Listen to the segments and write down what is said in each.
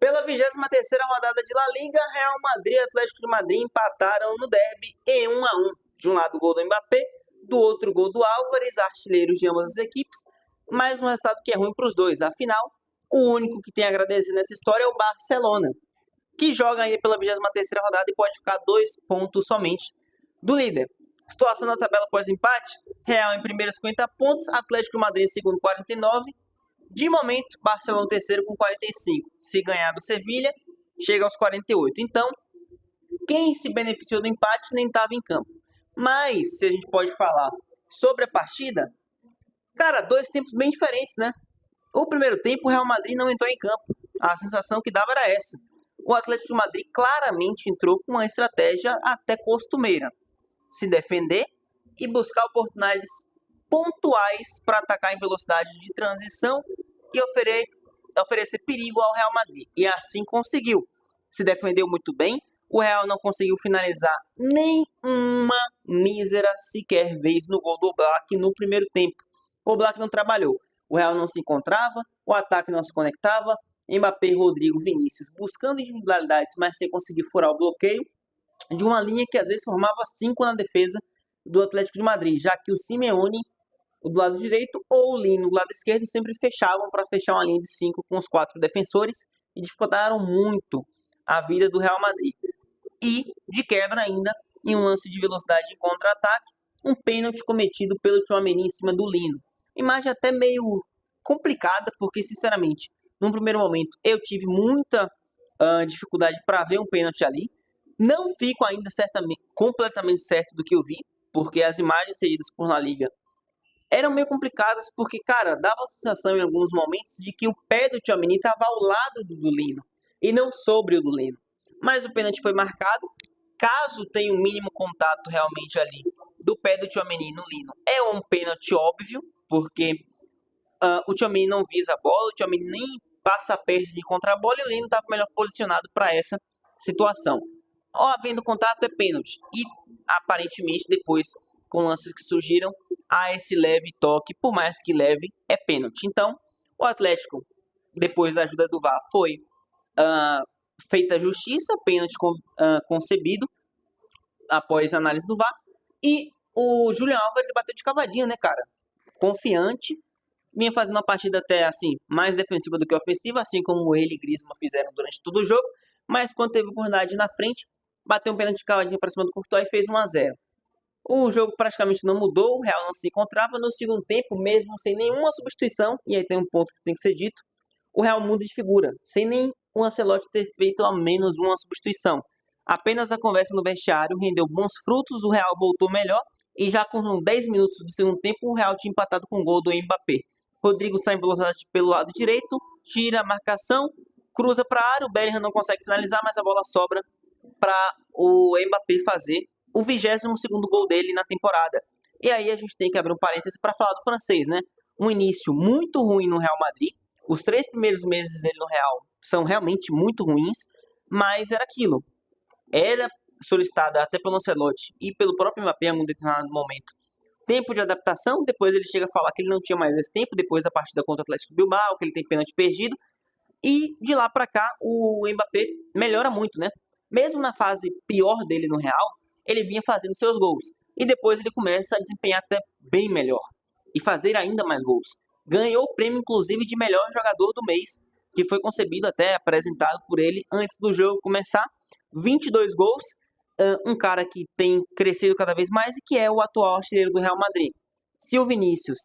Pela 23ª rodada de La Liga, Real Madrid e Atlético de Madrid empataram no derby em 1-1. De um lado, o gol do Mbappé, do outro, o gol do Álvares, artilheiros de ambas as equipes. Mais um resultado que é ruim para os dois. Afinal, o único que tem a agradecer nessa história é o Barcelona, que joga aí pela 23ª rodada e pode ficar 2 pontos somente do líder. Situação na tabela pós-empate: Real em primeiro 50 pontos, Atlético de Madrid em segundo 49. De momento, Barcelona terceiro com 45. Se ganhar do Sevilha, chega aos 48. Então, quem se beneficiou do empate nem estava em campo. Mas, se a gente pode falar sobre a partida, cara, dois tempos bem diferentes, né? O primeiro tempo, o Real Madrid não entrou em campo. A sensação que dava era essa. O Atlético de Madrid claramente entrou com uma estratégia até costumeira: se defender e buscar oportunidades pontuais para atacar em velocidade de transição e oferecer perigo ao Real Madrid. E assim conseguiu. Se defendeu muito bem. O Real não conseguiu finalizar nem uma mísera sequer vez no gol do Oblak no primeiro tempo. O Oblak não trabalhou. O Real não se encontrava, o ataque não se conectava. Mbappé, Rodrigo, Vinícius buscando individualidades, mas sem conseguir furar o bloqueio de uma linha que às vezes formava 5 na defesa do Atlético de Madrid, já que o Simeone, do lado direito, ou o Lino do lado esquerdo, sempre fechavam para fechar uma linha de 5 com os 4 defensores e dificultaram muito a vida do Real Madrid. E, de quebra ainda, em um lance de velocidade em contra-ataque, um pênalti cometido pelo Tchouaméni em cima do Lino. Imagem até meio complicada, porque, sinceramente, num primeiro momento eu tive muita dificuldade para ver um pênalti ali. Não fico ainda completamente certo do que eu vi, porque as imagens cedidas por La Liga eram meio complicadas, porque, cara, dava a sensação em alguns momentos de que o pé do Tchouaméni estava ao lado do Lino e não sobre o do Lino. Mas o pênalti foi marcado. Caso tenha um mínimo contato realmente ali do pé do Tchouaméni no Lino, é um pênalti óbvio, porque o Tchouaméni não visa a bola, o Tchouaméni nem passa perto de encontrar a bola e o Lino estava melhor posicionado para essa situação. Havendo contato, é pênalti. E aparentemente depois, com lances que surgiram, há esse leve toque, por mais que leve, é pênalti. Então, o Atlético, depois da ajuda do VAR, foi feita a justiça, pênalti concebido após a análise do VAR. E o Julián Álvares bateu de cavadinha, né, cara? Confiante, vinha fazendo uma partida até assim mais defensiva do que ofensiva, assim como ele e Griezmann fizeram durante todo o jogo. Mas quando teve oportunidade na frente, bateu um pênalti de cavadinha para cima do Courtois e fez 1-0. O jogo praticamente não mudou, o Real não se encontrava. No segundo tempo, mesmo sem nenhuma substituição, e aí tem um ponto que tem que ser dito, o Real muda de figura, sem nem o Ancelotti ter feito ao menos uma substituição. Apenas a conversa no vestiário rendeu bons frutos, o Real voltou melhor, e já com 10 minutos do segundo tempo, o Real tinha empatado com o gol do Mbappé. Rodrigo sai em velocidade pelo lado direito, tira a marcação, cruza para a área, o Bellingham não consegue finalizar, mas a bola sobra para o Mbappé fazer o 22º gol dele na temporada. E aí a gente tem que abrir um parêntese para falar do francês, né? Um início muito ruim no Real Madrid. Os 3 primeiros meses dele no Real são realmente muito ruins, mas era aquilo. Era solicitada até pelo Ancelotti e pelo próprio Mbappé em um determinado momento tempo de adaptação. Depois ele chega a falar que ele não tinha mais esse tempo, depois da partida contra o Atlético Bilbao, que ele tem pênalti perdido. E de lá para cá, o Mbappé melhora muito, né? Mesmo na fase pior dele no Real, ele vinha fazendo seus gols. E depois ele começa a desempenhar até bem melhor e fazer ainda mais gols. Ganhou o prêmio, inclusive, de melhor jogador do mês, que foi concebido até, apresentado por ele antes do jogo começar. 22 gols, um cara que tem crescido cada vez mais e que é o atual artilheiro do Real Madrid. Se o Vinícius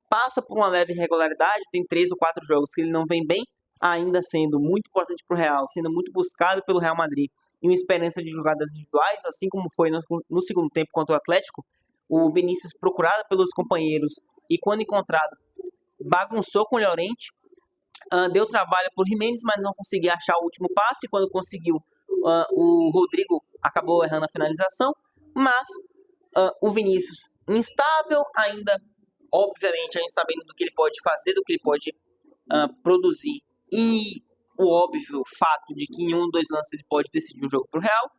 passa por uma leve irregularidade, tem 3 ou 4 jogos que ele não vem bem, ainda sendo muito importante para o Real, sendo muito buscado pelo Real Madrid, e uma experiência de jogadas individuais, assim como foi no segundo tempo contra o Atlético. O Vinícius, procurado pelos companheiros e quando encontrado, bagunçou com o Llorente, deu trabalho por Jiménez, mas não conseguia achar o último passe. Quando conseguiu, o Rodrigo acabou errando a finalização, mas o Vinícius instável ainda, obviamente a gente sabendo do que ele pode fazer, do que ele pode produzir, e o óbvio fato de que em 1 ou 2 lances ele pode decidir o jogo para o Real.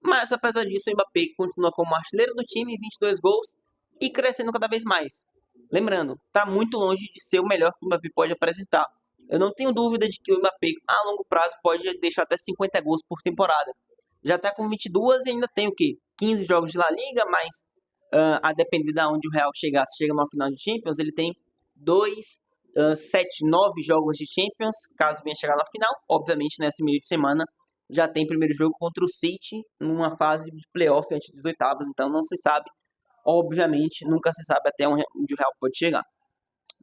Mas apesar disso, o Mbappé continua como artilheiro do time, 22 gols e crescendo cada vez mais. Lembrando, está muito longe de ser o melhor que o Mbappé pode apresentar. Eu não tenho dúvida de que o Mbappé, a longo prazo, pode deixar até 50 gols por temporada. Já está com 22 e ainda tem o quê? 15 jogos de La Liga, mas a depender de onde o Real chegar, se chega numa final de Champions, ele tem 2, 7, 9 jogos de Champions, caso venha chegar na final. Obviamente, nesse meio de semana, já tem primeiro jogo contra o City, numa fase de playoff antes dos oitavos, então não se sabe. Obviamente, nunca se sabe até onde o Real pode chegar.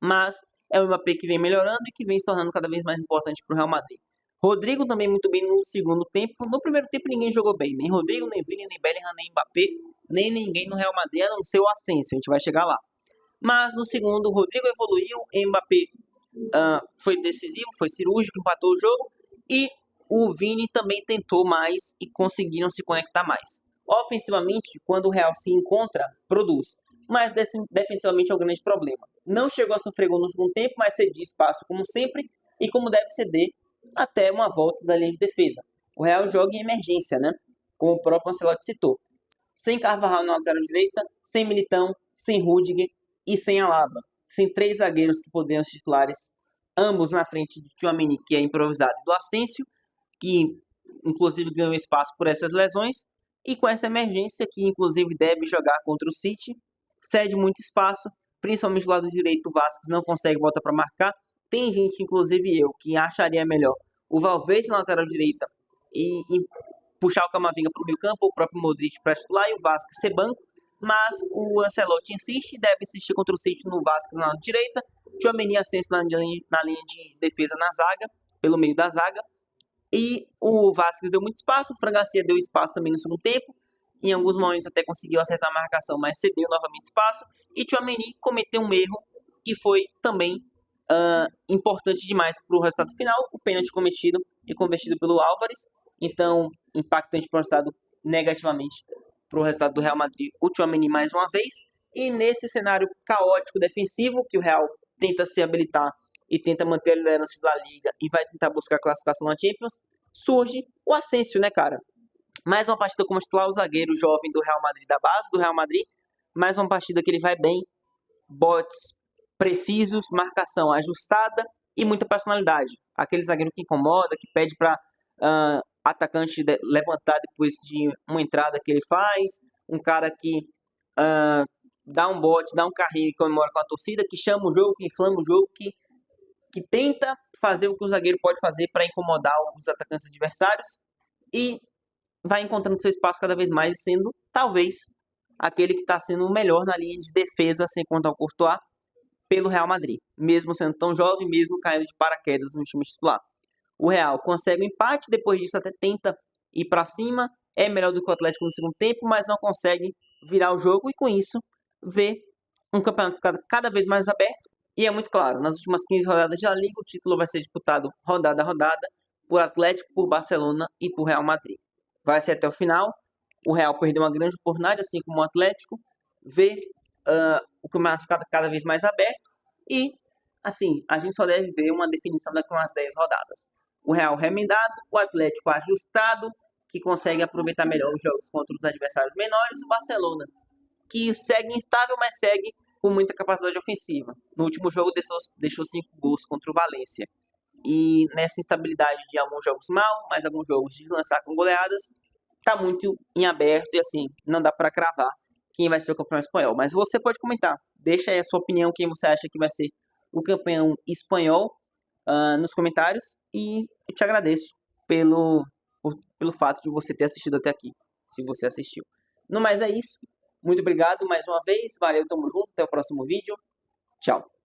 Mas é o Mbappé que vem melhorando e que vem se tornando cada vez mais importante para o Real Madrid. Rodrigo também muito bem no segundo tempo. No primeiro tempo ninguém jogou bem. Nem Rodrigo, nem Vini, nem Bellingham, nem Mbappé, nem ninguém no Real Madrid, a não ser o Asensio. A gente vai chegar lá. Mas no segundo, o Rodrigo evoluiu, Mbappé foi decisivo, foi cirúrgico, empatou o jogo. E o Vini também tentou mais e conseguiram se conectar mais. Ofensivamente, quando o Real se encontra, produz. Mas defensivamente é o grande problema. Não chegou a sofrer gol no segundo tempo, mas cedia espaço como sempre e como deve ceder até uma volta da linha de defesa. O Real joga em emergência, né? Como o próprio Ancelotti citou. Sem Carvajal na lateral direita, sem Militão, sem Rüdiger e sem Alaba. Sem 3 zagueiros que poderiam ser titulares, ambos na frente de Tchouaméni, que é improvisado, e do Asensio, que inclusive ganhou espaço por essas lesões, e com essa emergência, que inclusive deve jogar contra o City, cede muito espaço, principalmente do lado direito o Vasquez não consegue voltar para marcar. Tem gente, inclusive eu, que acharia melhor o Valverde na lateral direita e puxar o Camavinga para o meio campo, o próprio Modric para titular e o Vasquez ser banco, mas o Ancelotti insiste, deve insistir contra o City no Vasquez na direita, Tchouaméni Asensio na linha de defesa na zaga, pelo meio da zaga, e o Vasquez deu muito espaço, o Fran Garcia deu espaço também no segundo tempo, em alguns momentos até conseguiu acertar a marcação, mas cedeu novamente espaço, e Tchouaméni cometeu um erro que foi também importante demais para o resultado final, o pênalti cometido e convertido pelo Álvares, então impactante para o resultado negativamente para o resultado do Real Madrid, o Tchouaméni mais uma vez, e nesse cenário caótico defensivo que o Real tenta se habilitar e tenta manter a liderança da Liga e vai tentar buscar a classificação na Champions, surge o Asensio, né, cara? Mais uma partida como titular, o zagueiro jovem do Real Madrid, da base do Real Madrid, mais uma partida que ele vai bem, botes precisos, marcação ajustada e muita personalidade. Aquele zagueiro que incomoda, que pede para atacante levantar depois de uma entrada que ele faz, um cara que dá um bote, dá um carrinho e comemora com a torcida, que chama o jogo, que inflama o jogo, que tenta fazer o que o zagueiro pode fazer para incomodar os atacantes adversários e vai encontrando seu espaço cada vez mais, sendo talvez aquele que está sendo o melhor na linha de defesa, sem contar o Courtois, pelo Real Madrid, mesmo sendo tão jovem, mesmo caindo de paraquedas no time titular. O Real consegue o empate, depois disso até tenta ir para cima, é melhor do que o Atlético no segundo tempo, mas não consegue virar o jogo e com isso vê um campeonato ficar cada vez mais aberto. E é muito claro, nas últimas 15 rodadas da Liga, o título vai ser disputado rodada a rodada por Atlético, por Barcelona e por Real Madrid. Vai ser até o final. O Real perdeu uma grande oportunidade, assim como o Atlético, vê o campeonato ficar cada vez mais aberto e, assim, a gente só deve ver uma definição daqui a umas 10 rodadas. O Real remendado, o Atlético ajustado, que consegue aproveitar melhor os jogos contra os adversários menores, o Barcelona, que segue instável, mas segue com muita capacidade ofensiva. No último jogo deixou 5 gols contra o Valência. E nessa instabilidade de alguns jogos mal, mas alguns jogos de lançar com goleadas, tá muito em aberto e assim, não dá para cravar quem vai ser o campeão espanhol. Mas você pode comentar, deixa aí a sua opinião, quem você acha que vai ser o campeão espanhol nos comentários. E eu te agradeço pelo fato de você ter assistido até aqui, se você assistiu. No mais é isso. Muito obrigado mais uma vez. Valeu, tamo junto. Até o próximo vídeo. Tchau.